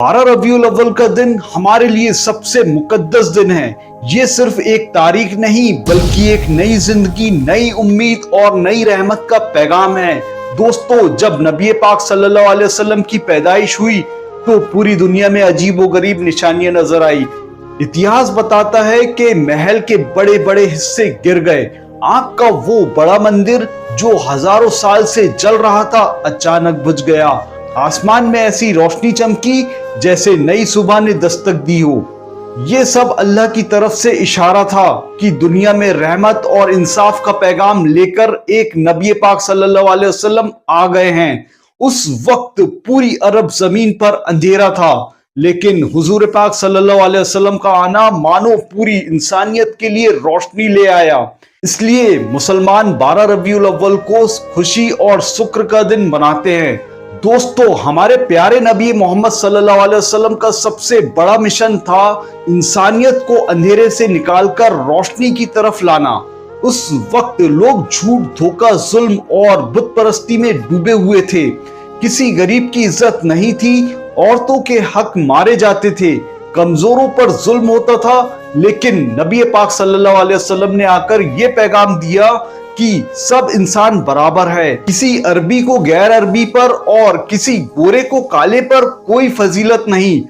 12 रबीउल अव्वल का दिन हमारे लिए सबसे मुकद्दस दिन है। ये सिर्फ एक तारीख नहीं बल्कि एक नई जिंदगी, नई उम्मीद और नई रहमत का पैगाम है। दोस्तों, जब नबी पाक सल्लल्लाहु अलैहि वसल्लम की पैदाइश हुई तो पूरी दुनिया में अजीब व गरीब निशानियां नजर आई। इतिहास बताता है कि महल के बड़े बड़े हिस्से गिर गए। आग का वो बड़ा मंदिर जो हजारों साल से जल रहा था अचानक बुझ गया। आसमान में ऐसी रोशनी चमकी जैसे नई सुबह ने दस्तक दी हो। ये सब अल्लाह की तरफ से इशारा था कि दुनिया में रहमत और इंसाफ का पैगाम लेकर एक नबी पाक सल्लल्लाहु अलैहि वसल्लम आ गए हैं। उस वक्त पूरी अरब जमीन पर अंधेरा था, लेकिन हुजूर पाक सल्लल्लाहु अलैहि वसल्लम का आना मानो पूरी इंसानियत के लिए रोशनी ले आया। इसलिए मुसलमान 12 रबीउल अव्वल को खुशी और शुक्र का दिन मनाते हैं। दोस्तों, हमारे प्यारे नबी मोहम्मद सल्लल्लाहु अलैहि वसल्लम का सबसे बड़ा मिशन था इंसानियत को अंधेरे से निकालकर रोशनी की तरफ लाना। उस वक्त लोग झूठ, धोखा, जुल्म और बुत परस्ती में डूबे हुए थे। किसी गरीब की इज्जत नहीं थी, औरतों के हक मारे जाते थे, कमजोरों पर जुल्म होता था। लेकिन नबी पाक सल्लल्लाहु अलैहि वसल्लम ने आकर ये पैगाम दिया कि सब इंसान बराबर है। किसी अरबी को गैर अरबी पर और किसी गोरे को काले पर कोई फजीलत नहीं।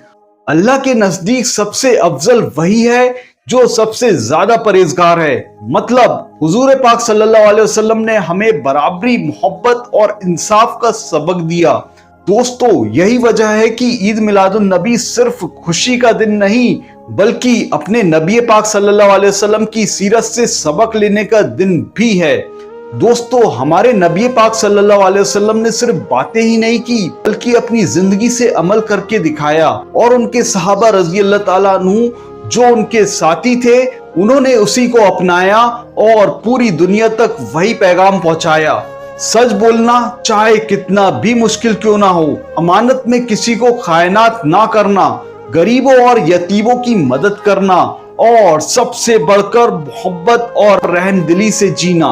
अल्लाह के नजदीक सबसे अफजल वही है जो सबसे ज्यादा परहेजगार है। मतलब हुजूर पाक सल्लल्लाहु अलैहि वसल्लम ने हमें बराबरी, मोहब्बत और इंसाफ का सबक दिया। दोस्तों, यही वजह है कि ईद मिलादुन नबी सिर्फ खुशी का दिन नहीं बल्कि अपने नबी पाक सल्लल्लाहु अलैहि वसल्लम की सीरत से सबक लेने का दिन भी है। दोस्तों, हमारे नबी पाक सल्लल्लाहु अलैहि वसल्लम ने सिर्फ बातें ही नहीं की बल्कि अपनी जिंदगी से अमल करके दिखाया। और उनके सहाबा रजी अल्लाह ताला अन्हु जो उनके साथी थे, उन्होंने उसी को अपनाया और पूरी दुनिया तक वही पैगाम पहुंचाया। सच बोलना चाहे कितना भी मुश्किल क्यों ना हो, अमानत में किसी को खायनात ना करना, गरीबों और यतीमों की मदद करना और सबसे बढ़कर मोहब्बत और रहमदिली से जीना।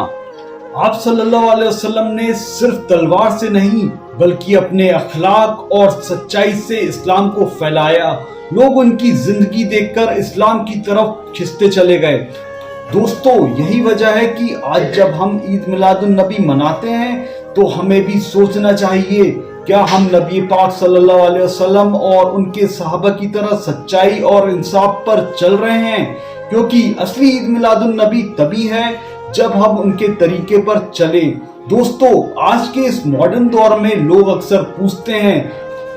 आप सल्लल्लाहु अलैहि वसल्लम ने सिर्फ तलवार से नहीं बल्कि अपने अखलाक और सच्चाई से इस्लाम को फैलाया। लोग उनकी जिंदगी देखकर इस्लाम की तरफ खिंचते चले गए। दोस्तों, यही वजह है कि आज जब हम ईद मिलादुन नबी मनाते हैं तो हमें भी सोचना चाहिए, क्या हम नबी पाक सल्लल्लाहु अलैहि वसल्लम और उनके सहाबा की तरह सच्चाई और इंसाफ पर चल रहे हैं? क्योंकि असली ईद मिलादुन नबी तभी है जब हम उनके तरीके पर चले। दोस्तों, आज के इस मॉडर्न दौर में लोग अक्सर पूछते हैं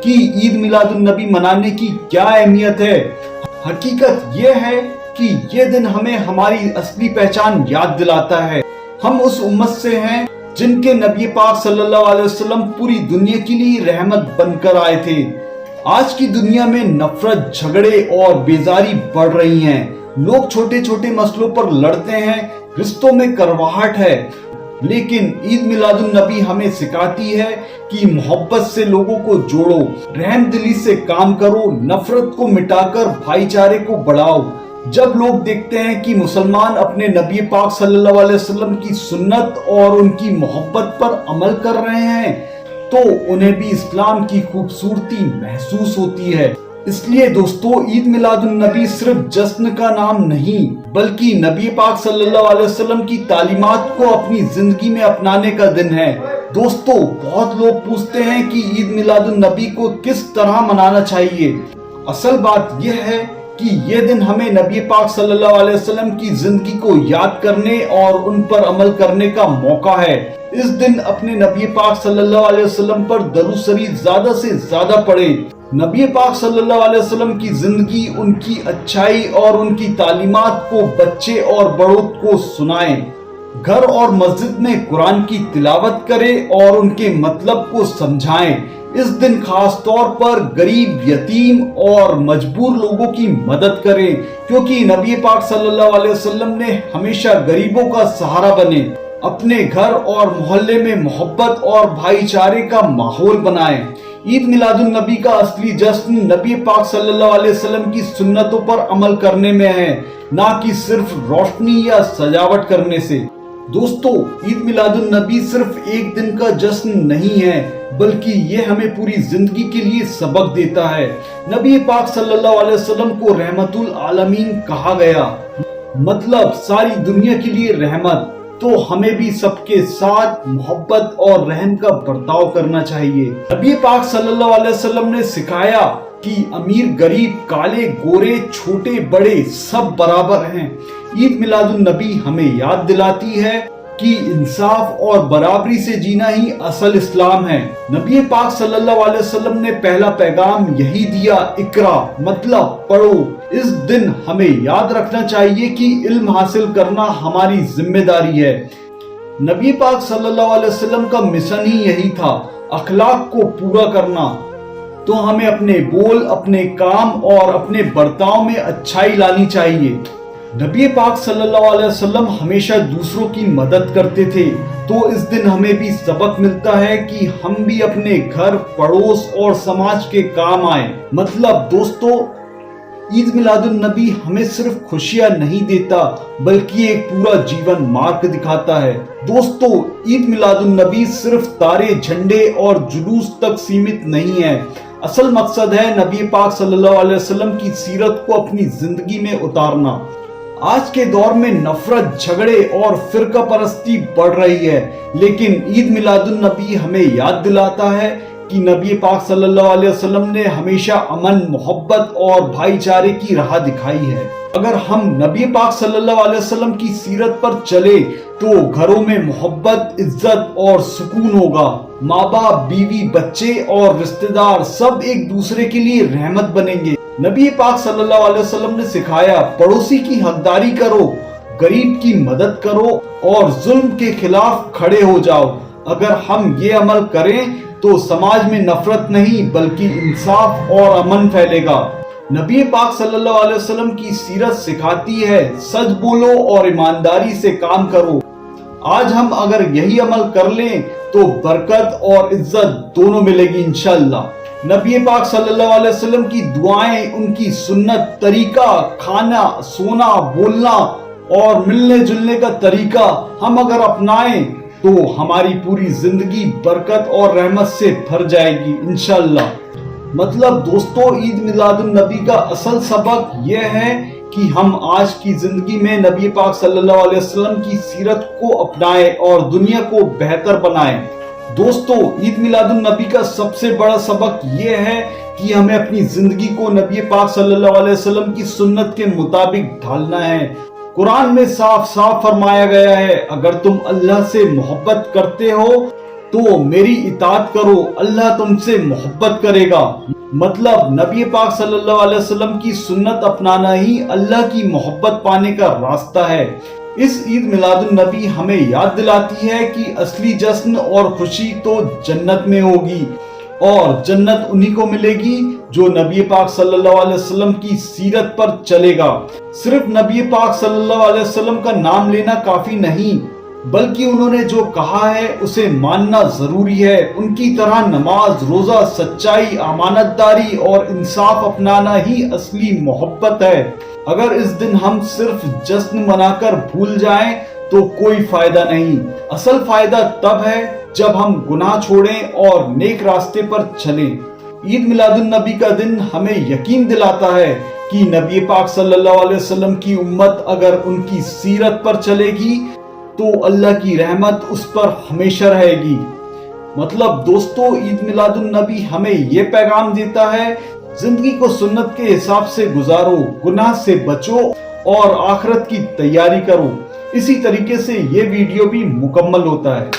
कि ईद मिलादुन नबी मनाने की क्या अहमियत है। हकीकत यह है कि ये दिन हमें हमारी असली पहचान याद दिलाता है। हम उस उम्मत से हैं जिनके नबी पाक सल्लल्लाहु अलैहि वसल्लम पूरी दुनिया के लिए रहमत बनकर आए थे। आज की दुनिया में नफरत, झगड़े और बेजारी बढ़ रही हैं। लोग छोटे छोटे मसलों पर लड़ते हैं, रिश्तों में करवाहट है। लेकिन ईद मिलादुन नबी हमें सिखाती है कि मोहब्बत से लोगों को जोड़ो, रहमदिली से काम करो, नफरत को मिटाकर भाईचारे को बढ़ाओ। जब लोग देखते हैं कि मुसलमान अपने नबी पाक सल्लल्लाहु अलैहि वसल्लम की सुन्नत और उनकी मोहब्बत पर अमल कर रहे हैं तो उन्हें भी इस्लाम की खूबसूरती महसूस होती है। इसलिए दोस्तों, ईद मिलादुन नबी सिर्फ जश्न का नाम नहीं बल्कि नबी पाक सल्लल्लाहु अलैहि वसल्लम की तालीमात को अपनी जिंदगी में अपनाने का दिन है। दोस्तों, बहुत लोग पूछते हैं कि ईद मिलादुन नबी को किस तरह मनाना चाहिए। असल बात यह है कि ये दिन हमें नबी पाक सल्लल्लाहु अलैहि वसल्लम की जिंदगी को याद करने और उन पर अमल करने का मौका है। इस दिन अपने नबी पाक सल्लल्लाहु अलैहि वसल्लम पर दरूद शरीफ ज्यादा से ज्यादा पढ़े। नबी पाक सल्लल्लाहु अलैहि वसल्लम की जिंदगी, उनकी अच्छाई और उनकी तालीमात को बच्चे और बड़ों को सुनाएं। घर और मस्जिद में कुरान की तिलावत करें और उनके मतलब को समझाएं। इस दिन खास तौर पर गरीब, यतीम और मजबूर लोगों की मदद करें, क्योंकि नबी पाक सल्लल्लाहु अलैहि वसल्लम ने हमेशा गरीबों का सहारा बने। अपने घर और मोहल्ले में मोहब्बत और भाईचारे का माहौल बनाएं। ईद मिलादुन नबी का असली जश्न नबी पाक सल्लल्लाहु अलैहि वसल्लम की सुन्नतों पर अमल करने में है, ना कि सिर्फ रोशनी या सजावट करने से। दोस्तों, ईद मिलादुन नबी सिर्फ एक दिन का जश्न नहीं है, बल्कि ये हमें पूरी जिंदगी के लिए सबक देता है। नबी पाक सल्लल्लाहु अलैहि वसल्लम को रहमतुल आलमीन कहा गया, मतलब सारी दुनिया के लिए रहमत। तो हमें भी सबके साथ मोहब्बत और रहम का बर्ताव करना चाहिए। नबी पाक सल्लल्लाहु अलैहि वसल्लम ने सिखाया कि अमीर गरीब, काले गोरे, छोटे बड़े सब बराबर हैं। ईद मिलादुन नबी हमें याद दिलाती है कि इंसाफ और बराबरी से जीना ही असल इस्लाम है। नबी पाक सल्लल्लाहु अलैहि वसल्लम ने पहला पैगाम यही दिया, इकरा मतलब पढ़ो। इस दिन हमें याद रखना चाहिए कि इल्म हासिल करना हमारी जिम्मेदारी है। नबी पाक सल्लल्लाहु अलैहि वसल्लम का मिशन ही यही था, अखलाक को पूरा करना। तो हमें अपने बोल, अपने काम और अपने बर्ताव में अच्छाई लानी चाहिए। नबी पाक सल्लल्लाहु अलैहि वसल्लम हमेशा दूसरों की मदद करते थे, तो इस दिन हमें भी सबक मिलता है कि हम भी अपने घर, पड़ोस और समाज के काम आए। मतलब दोस्तों, ईद मिलादुन नबी हमें सिर्फ खुशियां नहीं देता, बल्कि एक पूरा जीवन मार्ग दिखाता है। दोस्तों, ईद मिलादुन नबी सिर्फ तारे, झंडे और जुलूस तक सीमित नहीं है। असल मकसद है नबी पाक सल्लल्लाहु अलैहि वसल्लम की सीरत को अपनी जिंदगी में उतारना। आज के दौर में नफरत, झगड़े और फिरका परस्ती बढ़ रही है, लेकिन ईद मिलादुन नबी हमें याद दिलाता है कि नबी पाक सल्लल्लाहु अलैहि वसल्लम ने हमेशा अमन, मोहब्बत और भाईचारे की राह दिखाई है। अगर हम नबी पाक सल्लल्लाहु अलैहि वसल्लम की सीरत पर चले तो घरों में मोहब्बत, इज्जत और सुकून होगा। माँ बाप, बीवी, बच्चे और रिश्तेदार सब एक दूसरे के लिए रहमत बनेंगे। नबी पाक सल्लल्लाहु अलैहि वसल्लम ने सिखाया, पड़ोसी की हकदारी करो, गरीब की मदद करो और जुल्म के खिलाफ खड़े हो जाओ। अगर हम ये अमल करें तो समाज में नफरत नहीं बल्कि इंसाफ और अमन फैलेगा। नबी पाक सल्लल्लाहु अलैहि वसल्लम की सीरत सिखाती है, सच बोलो और ईमानदारी से काम करो। आज हम अगर यही अमल कर लें तो बरकत और इज्जत दोनों मिलेगी इंशाअल्लाह। नबी पाक सल्लल्लाहु अलैहि वसल्लम की दुआएं, उनकी सुन्नत, तरीका, खाना, सोना, बोलना और मिलने जुलने का तरीका हम अगर अपनाएं तो हमारी पूरी जिंदगी बरकत और रहमत से भर जाएगी इंशाअल्लाह। मतलब दोस्तों, ईद मिलादुन नबी का असल सबक यह है कि हम आज की जिंदगी में नबी पाक सल्लल्लाहु अलैहि वसल्लम की सीरत को अपनाएं और दुनिया को बेहतर बनाएं। दोस्तों, ईद मिलादुन नबी का सबसे बड़ा सबक यह है कि हमें अपनी जिंदगी को नबी पाक सल्लल्लाहु अलैहि वसल्लम की सुन्नत के मुताबिक ढालना है। कुरान में साफ साफ फरमाया गया है, अगर तुम अल्लाह से मोहब्बत करते हो तो मेरी इताअत करो, अल्लाह तुमसे मोहब्बत करेगा। मतलब नबी पाक सल्लल्लाहु अलैहि वसल्लम की सुन्नत अपनाना ही अल्लाह की मोहब्बत पाने का रास्ता है। इस ईद मिलादुन नबी हमें याद दिलाती है कि असली जश्न और खुशी तो जन्नत में होगी और जन्नत उन्हीं को मिलेगी जो नबी पाक सल्लल्लाहु अलैहि वसल्लम की सीरत पर चलेगा। सिर्फ नबी पाक सल्लल्लाहु अलैहि वसल्लम का नाम लेना काफी नहीं, बल्कि उन्होंने जो कहा है उसे मानना जरूरी है। उनकी तरह नमाज, रोजा, सच्चाई, अमानतदारी और इंसाफ अपनाना ही असली मोहब्बत है। अगर इस दिन हम सिर्फ जश्न मनाकर भूल जाएं तो कोई फायदा नहीं। असल फायदा तब है जब हम गुनाह छोड़ें और नेक रास्ते पर चलें। ईद मिलादुन नबी का दिन हमें यकीन दिलाता है कि नबी पाक सल्लल्लाहु अलैहि वसल्लम की उम्मत अगर उनकी सीरत पर चलेगी तो अल्लाह की रहमत उस पर हमेशा रहेगी। मतलब दोस्तों, ईद मिलादुन नबी हमें ये पैगाम देता है, जिंदगी को सुन्नत के हिसाब से गुजारो, गुनाह से बचो और आखिरत की तैयारी करो। इसी तरीके से ये वीडियो भी मुकम्मल होता है।